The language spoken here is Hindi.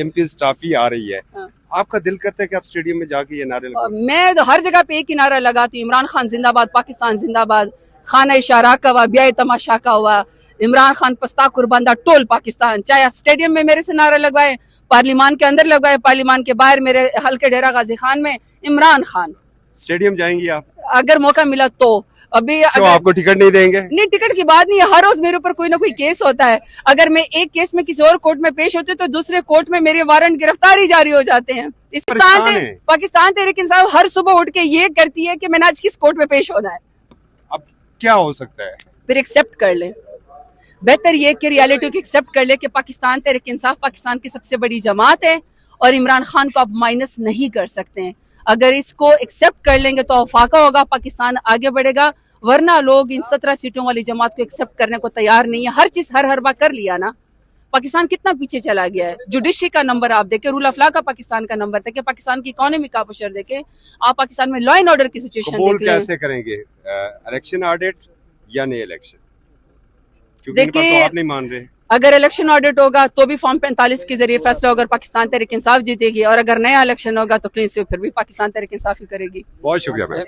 चैंपियंस ट्रॉफी आ रही है, हाँ। आपका दिल करता है कि आप स्टेडियम में जाके ये नारे लगाएं? मैं तो हर जगह पे एक ही नारा लगाती हूँ, इमरान खान जिंदाबाद, पाकिस्तान जिंदाबाद। खाना इशारा का हुआ, ब्याह तमाशा का हुआ, इमरान खान पस्ता कुर्बानदा टोल पाकिस्तान। चाहे आप स्टेडियम में मेरे से नारा लगवाए, पार्लिमान के अंदर लगवाए, पार्लिमान के बाहर मेरे हल्के डेरा गाजी खान में इमरान खान। स्टेडियम जाएंगी आप? अगर मौका मिला तो। अभी क्यों, अगर आपको टिकट नहीं देंगे? नहीं, टिकट की बात नहीं है, हर रोज मेरे ऊपर कोई ना कोई केस होता है। अगर मैं एक केस में किसी और कोर्ट में पेश होती हूँ तो दूसरे कोर्ट में मेरे वारंट गिरफ्तारी जारी हो जाते हैं। पाकिस्तान तहरीक इंसाफ हर सुबह उठ के ये करती है कि मैंने आज किस कोर्ट में पेश होना है। अब क्या हो सकता है? फिर एक्सेप्ट कर ले, बेहतर ये कि रियलिटी को एक्सेप्ट कर ले कि पाकिस्तान तहरीक इंसाफ पाकिस्तान की सबसे बड़ी जमात है और इमरान खान को आप माइनस नहीं कर सकते हैं। अगर इसको एक्सेप्ट कर लेंगे तो फाका होगा, पाकिस्तान आगे बढ़ेगा। वरना लोग इन 17 सीटों वाली जमात को एक्सेप्ट करने को तैयार नहीं है। हर चीज हर बार कर लिया ना, पाकिस्तान कितना पीछे चला गया है। जुडिशरी का नंबर आप देखे, रूल ऑफ लॉ का पाकिस्तान का नंबर देखे, पाकिस्तान की इकोनॉमी का पोस्टर देखे, आप पाकिस्तान में लॉ एंड ऑर्डर की सिचुएशन देख लें। कैसे करेंगे इलेक्शन ऑडिट या नहीं इलेक्शन? क्योंकि देखिए, तो आप नहीं मान रहे। अगर इलेक्शन ऑडिट होगा तो भी फॉर्म 45 के जरिए फैसला होगा, पाकिस्तान तहरीक इंसाफ जीतेगी। और अगर नया इलेक्शन होगा तो कहीं से फिर भी पाकिस्तान तहरीक इंसाफ ही करेगी। बहुत शुक्रिया।